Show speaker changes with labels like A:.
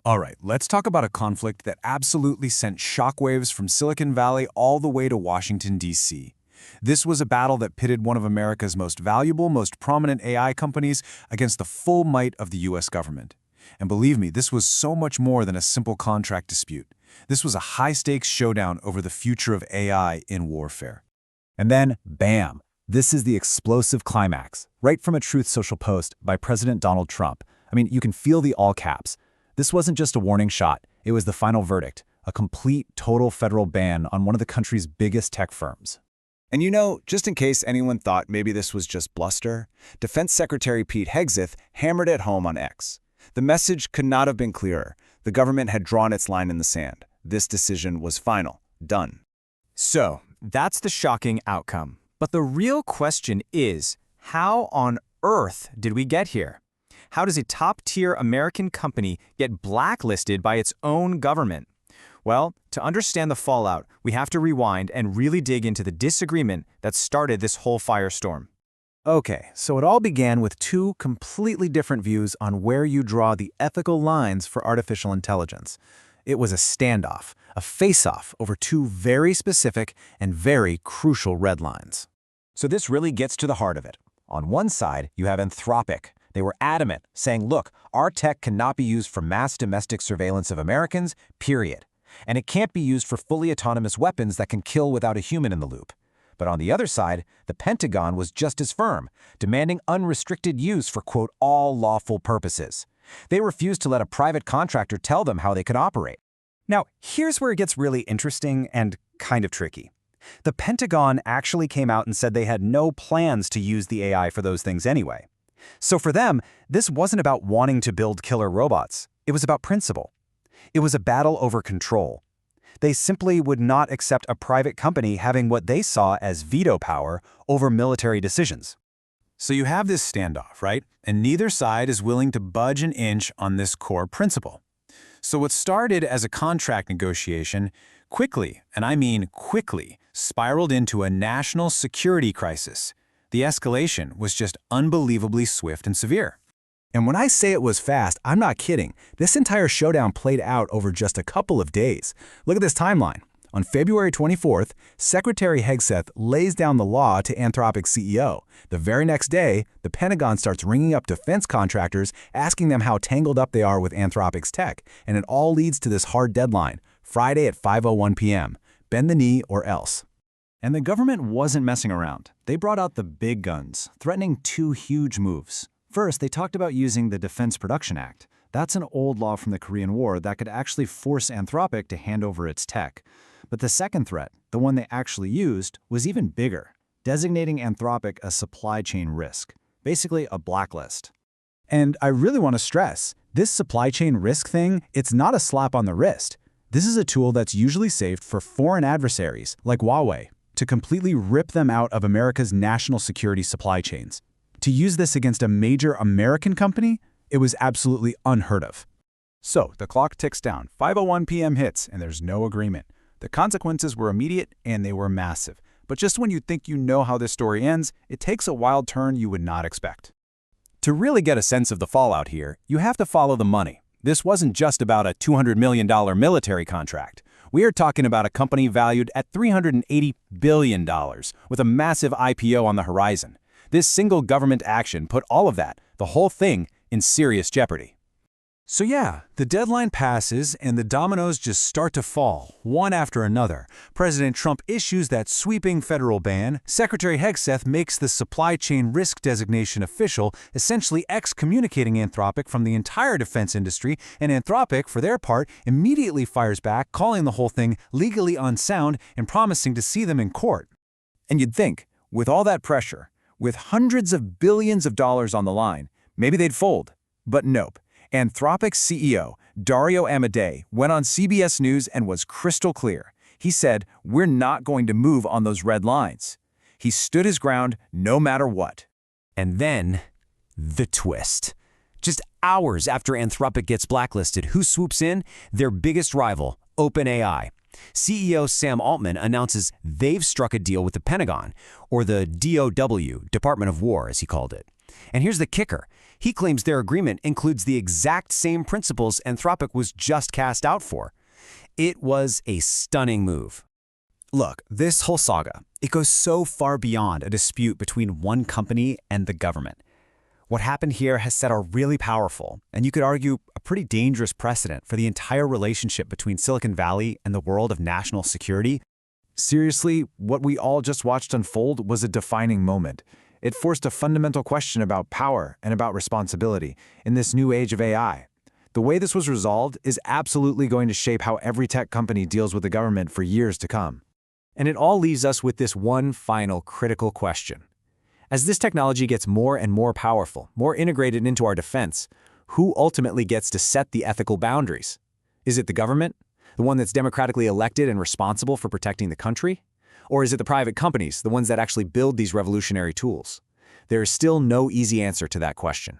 A: All right, let's talk about a conflict that absolutely sent shockwaves from Silicon Valley all the way to Washington, D.C. This was a battle that pitted one of America's most valuable, most prominent AI companies against the full might of the U.S. government. And believe me, this was so much more than a simple contract dispute. This was a high-stakes showdown over the future of AI in warfare.
B: And then, bam! This is the explosive climax, right from a Truth Social post by President Donald Trump. I mean, you can feel the all caps. This wasn't just a warning shot, it was the final verdict, a complete, total federal ban on one of the country's biggest tech firms.
C: And you know, just in case anyone thought maybe this was just bluster, Defense Secretary Pete Hegseth hammered it home on X. The message could not have been clearer. The government had drawn its line in the sand. This decision was final. Done.
D: So, that's the shocking outcome. But the real question is, how on earth did we get here? How does a top-tier American company get blacklisted by its own government? Well, to understand the fallout, we have to rewind and really dig into the disagreement that started this whole firestorm.
B: Okay, so it all began with two completely different views on where you draw the ethical lines for artificial intelligence. It was a standoff, a face-off over two very specific and very crucial red lines.
E: So this really gets to the heart of it. On one side, you have Anthropic. They were adamant, saying, look, our tech cannot be used for mass domestic surveillance of Americans, period. And it can't be used for fully autonomous weapons that can kill without a human in the loop. But on the other side, the Pentagon was just as firm, demanding unrestricted use for, quote, all lawful purposes. They refused to let a private contractor tell them how they could operate.
B: Now, here's where it gets really interesting and kind of tricky. The Pentagon actually came out and said they had no plans to use the AI for those things anyway. So for them, this wasn't about wanting to build killer robots. It was about principle. It was a battle over control. They simply would not accept a private company having what they saw as veto power over military decisions.
A: So you have this standoff, right? And neither side is willing to budge an inch on this core principle. So what started as a contract negotiation quickly, and I mean quickly, spiraled into a national security crisis. The escalation was just unbelievably swift and severe.
B: And when I say it was fast, I'm not kidding. This entire showdown played out over just a couple of days. Look at this timeline. On February 24th, Secretary Hegseth lays down the law to Anthropic CEO. The very next day, the Pentagon starts ringing up defense contractors, asking them how tangled up they are with Anthropic's tech. And it all leads to this hard deadline, Friday at 5:01 p.m. Bend the knee or else. And the government wasn't messing around. They brought out the big guns, threatening two huge moves. First, they talked about using the Defense Production Act. That's an old law from the Korean War that could actually force Anthropic to hand over its tech. But the second threat, the one they actually used, was even bigger, designating Anthropic a supply chain risk, basically a blacklist. And I really want to stress, this supply chain risk thing, it's not a slap on the wrist. This is a tool that's usually saved for foreign adversaries, like Huawei, to completely rip them out of America's national security supply chains. To use this against a major American company, it was absolutely unheard of. So the clock ticks down, 5:01 p.m. hits, and there's no agreement. The consequences were immediate and they were massive. But just when you think you know how this story ends, it takes a wild turn you would not expect. To really get a sense of the fallout here, you have to follow the money. This wasn't just about a $200 million military contract. We are talking about a company valued at $380 billion, with a massive IPO on the horizon. This single government action put all of that, the whole thing, in serious jeopardy. So yeah, the deadline passes and the dominoes just start to fall, one after another. President Trump issues that sweeping federal ban. Secretary Hegseth makes the supply chain risk designation official, essentially excommunicating Anthropic from the entire defense industry, and Anthropic, for their part, immediately fires back, calling the whole thing legally unsound and promising to see them in court. And you'd think, with all that pressure, with hundreds of billions of dollars on the line, maybe they'd fold. But nope. Anthropic's CEO, Dario Amodei, went on CBS News and was crystal clear. He said, "We're not going to move on those red lines." He stood his ground no matter what.
E: And then, the twist. Just hours after Anthropic gets blacklisted, who swoops in? Their biggest rival, OpenAI. CEO Sam Altman announces they've struck a deal with the Pentagon, or the DOW, Department of War, as he called it. And here's the kicker.
A: He claims their agreement includes the exact same principles Anthropic was just cast out for. It was a stunning move.
B: Look, this whole saga, it goes so far beyond a dispute between one company and the government. What happened here has set a really powerful, and you could argue a pretty dangerous precedent for the entire relationship between Silicon Valley and the world of national security.
A: Seriously, what we all just watched unfold was a defining moment. It forced a fundamental question about power and about responsibility in this new age of AI. The way this was resolved is absolutely going to shape how every tech company deals with the government for years to come.
D: And it all leaves us with this one final critical question. As this technology gets more and more powerful, more integrated into our defense, who ultimately gets to set the ethical boundaries? Is it the government, the one that's democratically elected and responsible for protecting the country? Or is it the private companies, the ones that actually build these revolutionary tools? There is still no easy answer to that question.